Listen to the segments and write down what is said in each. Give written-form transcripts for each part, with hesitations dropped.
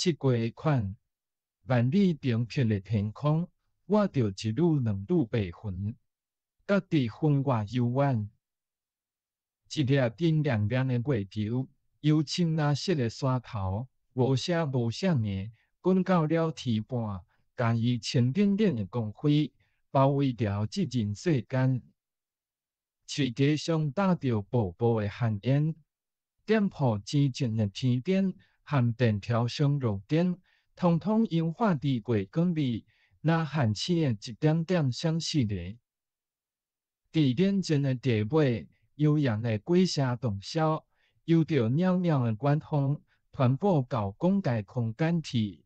七月款，万里平撇的天空，我着一缕两缕白云，隔伫云外幽远。一粒冰凉凉的月球，由青蓝色的山头，无声无响的滚到了天畔，甲伊千点点的光辉包围着这人世间。树架上打着薄薄的寒烟，店铺之前的天顶和电条上路灯，统统融化伫月光里，那泛起的一点点闪烁的。伫冷静的地尾，悠扬的鬼声洞箫，由着袅袅的晚风传播到广大空间去。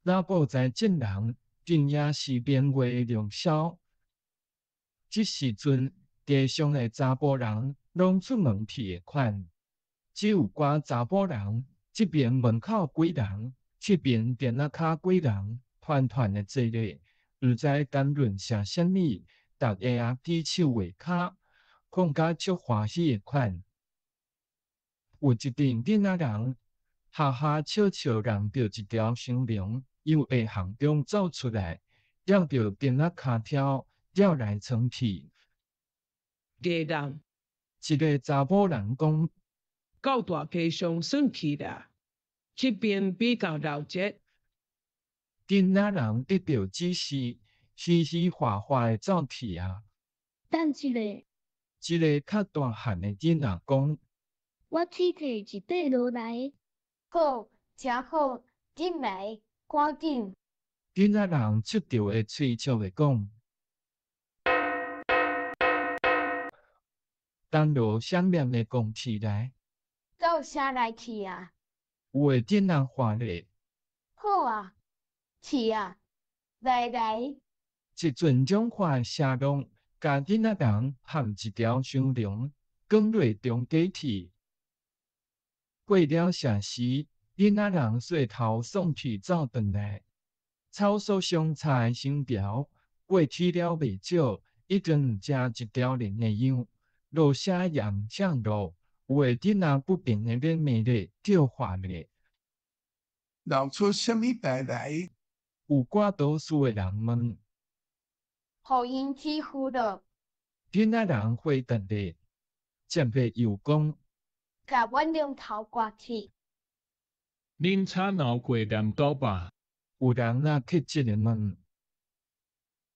那无在正人，正也是变化的良宵。这时阵，地上的查甫人拢出门去的款，只有寡查甫人，这边门口几人，这边电脑骹几人，团团的坐咧，不知谈论些什么。逐个啊举手画骹，看甲足欢喜的款。有一阵囡仔人哈哈笑笑让着一条长龙，由下巷中走出来，绕着电脑骹跳，绕来窜去。家人，一个查某人讲：到大街上算去啦，这边比较闹热。囡仔人得到指示，嘻嘻哈哈的走去啊。等一下，一个较大汉的囡仔讲：我去摕一块落来。好，真好，紧来，赶紧。囡仔人出着的催促的讲。当落闪亮的讲起来，到啥来去啊？有的囡仔话咧。好啊，去啊，来。一阵种花的声浪，甲囡仔人含一条长龙，赶落中街去。过了啥时，囡仔人甩头送去走转来，草树上插的绳条，过去了未少，已经食一条龙的样。落下洋向路，有的囡仔不平的咧骂咧叫唤咧。闹出什么代来？有寡多数的人问。互因欺负了，囡仔人回答咧，接着又讲：甲阮龙头刮去。恁吵闹过念叨吧？有人若去质问。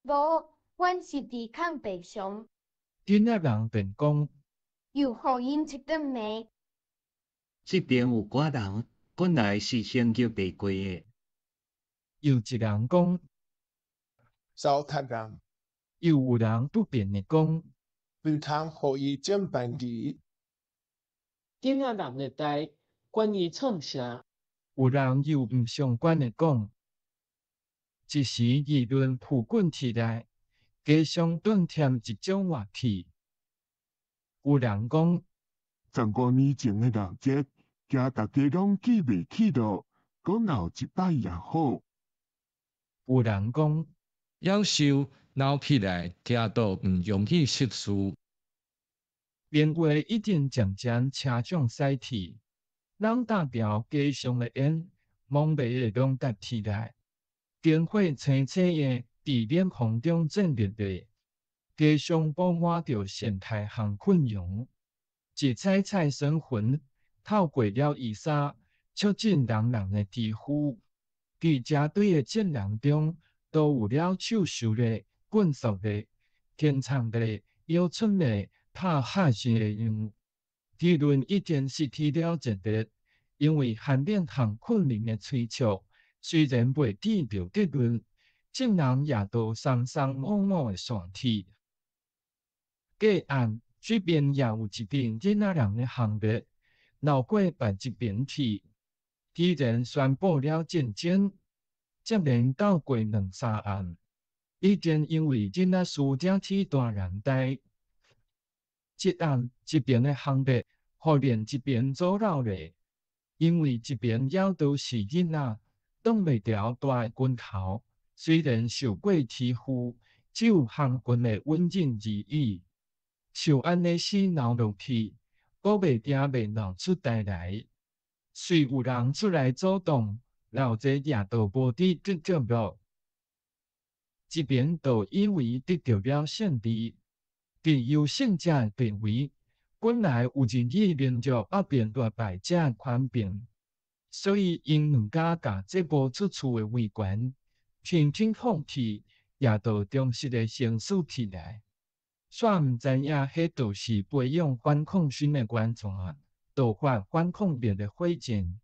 无，阮是伫抗白熊。囡仔人便讲：又互因一顿骂。这边有寡人本来是先叫白过的。又一人讲：糟蹋人，又有人不便的讲：唔通互伊整办理。囡仔人的代，关于创啥？有人又唔相关的讲。一时议论铺滚起来，街上顿添一种话题。有人讲15年前的闹热，惊大家拢记袂起咯，讲闹一摆也好。有人讲夭寿闹起来，惊到唔容易失事。年月已经渐渐车上驶去，人搭条街上的烟，蒙昧的拢夹起来，灯火青青的伫脸风中震烈烈，街上布满着线太和困阳，一彩彩神魂透过了衣衫，促进人人的肌肤。伫车队的阵人中，都有了手术的、滚速的、天长的、腰寸的、拍下式的样。地论已经失去了热力，因为寒冷和困冷的催促，虽然未抵着结论，众人也都双双摸摸的散去。隔岸这边也有一阵囡仔人的行列，绕过别一边去。既然宣布了战争，接连到过2、3案，已经因为囡仔事惹起大难代。这案一边的行列，互另一边阻扰咧，因为一边也都是囡仔，挡袂牢大的拳头。虽然受过欺负，只有行军的稳忍而已。就安尼死闹落去，搁袂定袂闹出代来。虽有人出来阻挡，老者也都无伫执着了。即便都以为得到了胜利，伫优胜者的地位，本来有人以连续压变落败者宽平，所以因两家甲这无出处的位权，轻轻放弃，也都忠实的承受起来。煞毋知影迄就是培养反抗心的关键，导发反抗力的火箭。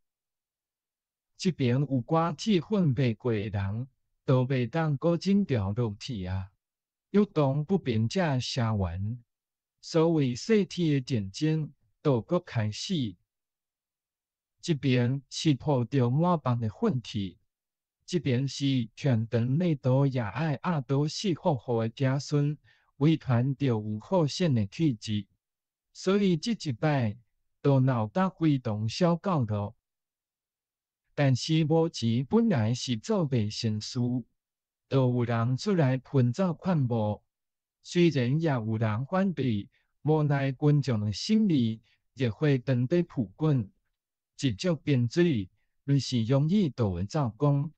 即边有寡铁粉袂过的人，都袂当搁整条落去啊！欲当不变者社员，所谓细体的战争，都搁开始。即边是抱着满帮的愤气，即边是全唐内都也爱阿都是复活的子孙。维传着有好胜的气质，所以这一摆都闹得非常小搞了。但是目前本来是做袂成事，都有人出来喷造款无。虽然也有人反对，无奈群众的心理热火当地扑滚，直接变水，类似容易就会造功，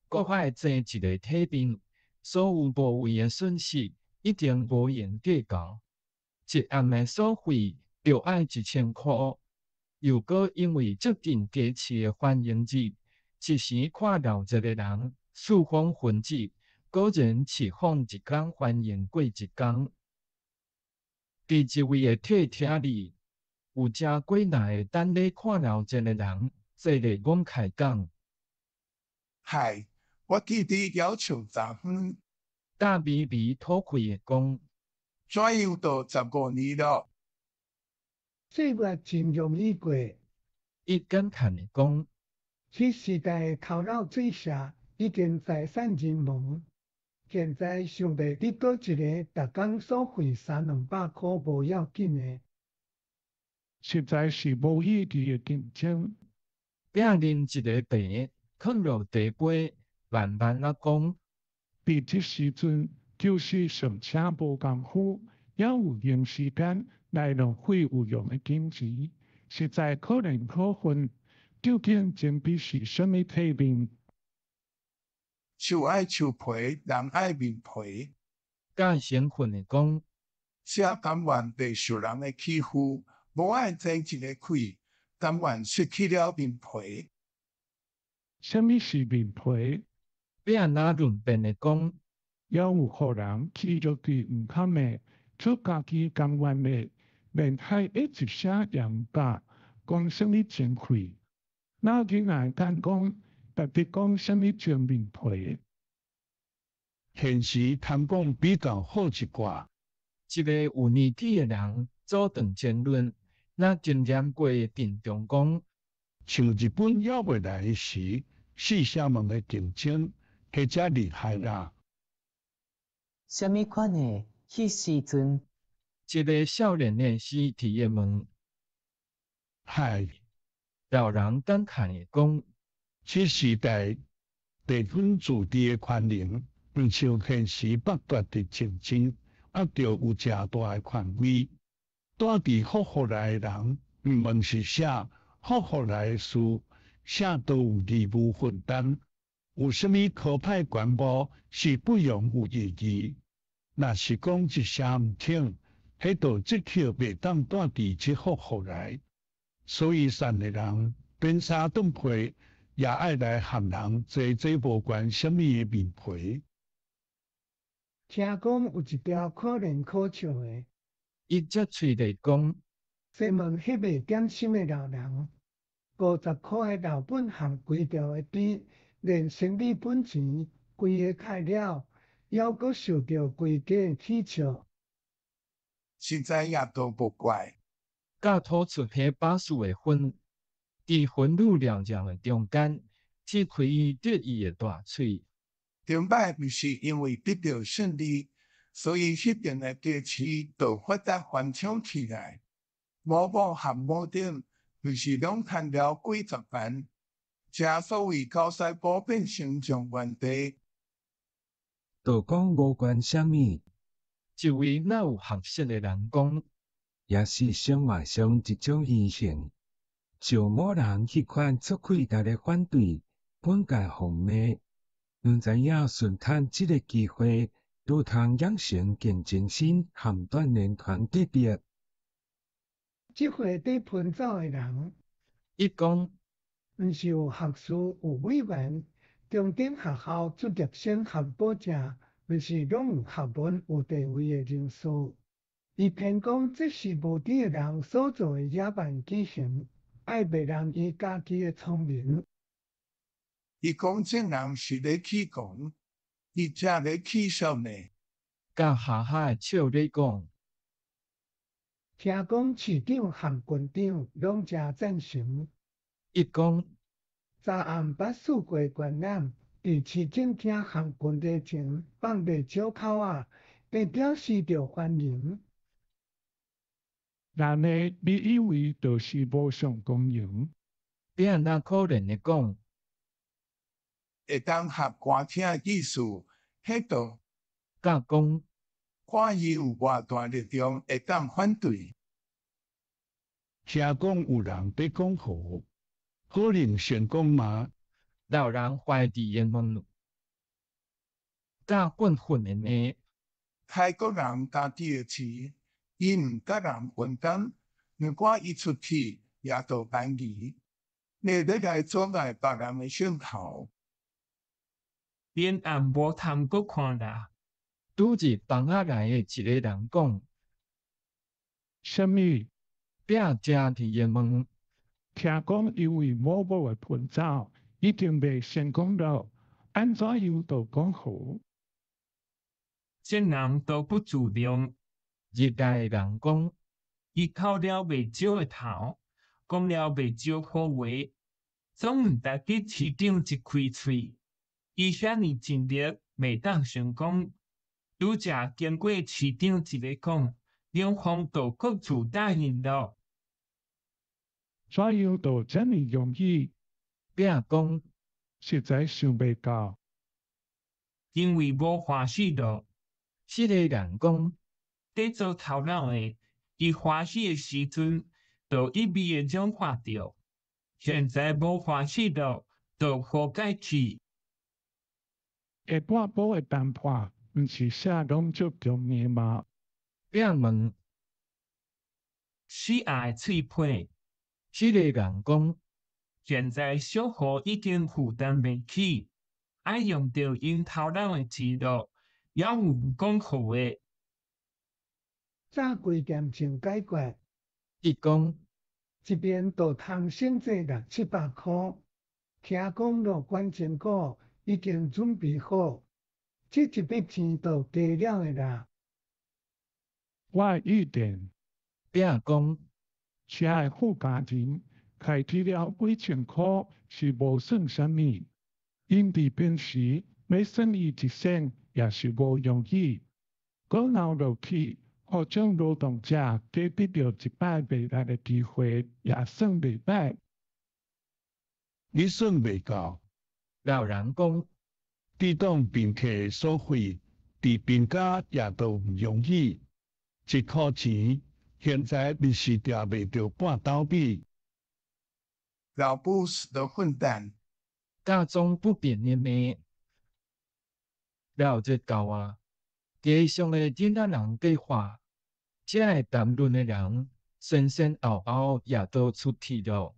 国海坐一个体面，所有无谓的损失。一定无言计较，一暗的所费就要1000块，又搁因为接近假期的欢迎日，一时看到一个人四方分子，果然是放一天欢迎过一天。第一位的替听里，有正几耐等咧看到一个人，坐咧我开讲。嗨，我记得要求10分。大微微吐气的讲，怎样都15年了。岁月真容易过，伊感叹的讲，这时代头脑最下已经财散人亡，现在想要得到一个逐工所费300-200块无要紧的，实在是无意义的竞争。饼啉一个茶，放落茶杯，慢慢啊讲。伫这时阵，就是上车无功夫，也有用时间来浪费有用的金钱，实在可能可恨。究竟真比是什么体面？树爱树皮，人爱面皮。甲成分的讲，写甘愿被受人的欺负，无爱争一个气，甘愿失去了面皮。什么是面皮？变那论辩的讲，也有互人起咗佢唔堪的，出家己甘愿的，面海一直写人家讲什么真气，那佢眼干讲，特别讲什么真面皮。现时谈讲比较好一寡。一个有年纪的人做长争论，那经验过的定中讲，像日本要未来时，四社门的竞争。或者厉害啦！什么款的？迄时阵，一个少年的尸体的问，嗨，老人感慨的讲，这时代地方自治的权能，唔像现时剥夺的竞争，啊，着有正大的权威。带伫复活来的人，唔论是写复活来的事，写都有义务分担。有什么可派官报是不容有意义？若是讲一声唔听，迄道即刻袂当带伫即复活来。所以善的人变衫顿皮，也爱来含人坐无关什么的面皮。听讲有一条可能可笑的，伊则喙地讲，西门迄个点心的老人，50块的老本含规条的店。连生理本钱规个开了，还阁受到规家取笑，实在也都无怪。甲吐出迄把树的粉，伫愤怒了然的中间，踢开伊得意的大喙。顶摆不是因为得到胜利，所以迄边的地市就发达翻抢起来。某某含某顶，就是拢赚了几十万。正所谓高赛普遍成长原地，就讲无关啥物。一位哪有学识的人讲，也是生活上一种现象。就某人迄款出气家的反对，本界红妹，唔知影顺趁这个机会，都通养成健精神和锻炼团结别。即回伫喷走诶人，伊讲毋是有学士有委员，重点学校出入生和保证，毋是拢有学问有地位诶人士。伊偏讲这是无知诶人所做诶野蛮举行，爱别人伊家己诶聪明。伊讲这人是咧起讲，伊正咧起笑呢。甲下下诶笑咧讲，听讲市长和郡长拢真赞成。伊讲昨暗捌四过观览，伫市政厅和郡地前放个石口仔，代表示着欢迎。那呢，你以为就是无上公营？变那可能咧讲，会当合歌厅诶意思，迄度甲讲看伊有偌大力量会当反对。听讲有人在讲好，可能成功嘛？老人怀疑言论，甲混混诶呢，泰国人家己诶市，伊毋甲人分担，如果伊出去也都便宜，你咧来阻碍别人诶想头。连暗无通阁看啦。拄日房仔内诶一个人讲，什么？变正伫言问，听讲因为某某诶喷走，已经被成功了，安怎样都讲好？这人都不自量，日内诶人讲，伊扣了袂少诶头，讲了袂少好话，总毋值得市长一开喙。伊遐尼尽力，袂当成功。拄则经过市长一个讲，两方都各自答应了。怎样都这么容易？变讲实在想袂到。因为无欢喜咯。迄个人讲，伫做头脑诶，伊欢喜诶时阵，就一味诶融化掉；现在无欢喜咯，就好解去。下半部诶谈判，毋是写拢足重要吗？变问，死爱喙皮，迄个人讲，现在小户已经负担袂起，爱用着因头脑诶资料，也有讲好诶。早规件真解决，伊讲一边都通省这600-700箍。听讲乐观成果已经准备好，这一笔钱就加了的啦。我预定，变讲，车诶副家庭开支了几千箍，是无算啥物。因伫平时要省伊一仙，也是无容易。讲闹落去，或将劳动者加得到一摆未来诶机会，也算袂歹。你算袂到。老人讲，抵挡并且所费，伫边家也都毋容易。一箍钱，现在你是抓袂着半斗米。老布死的混蛋，家中不便的呢，了解到啊，街上的囡仔人对话，这会谈论的人，先后也都出去了。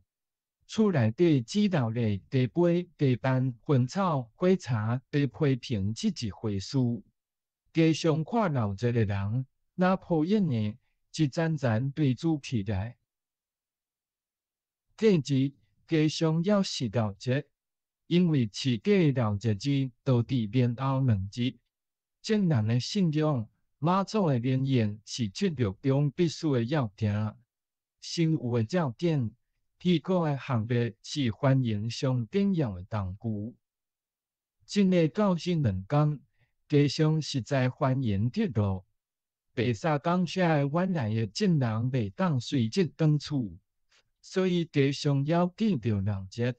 厝内底指导的茶杯、茶板、薰草、火柴被批评这一回事。街上看闹热的人，那抱怨的一盏盏对煮起来。隔日，街上要是闹热，因为市价的闹热日都伫年后2日。正南的信仰，妈祖的灵验是节日中必须的要件。新有的照点。提供的行列是欢迎上重要的道具。真个到新2天，街上实在欢迎铁路。白沙港车的原来的证人袂当随即转厝，所以街上要见着闹热。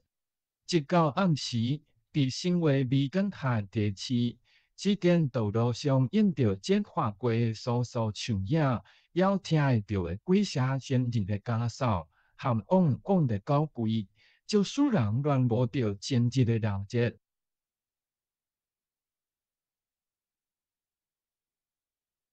直到暗时，伫新华美港下地市，这间道路上印着简化过的疏疏树影，要听会到的几声先人的家嫂。含往讲的高贵，就使人乱无着真挚的了解。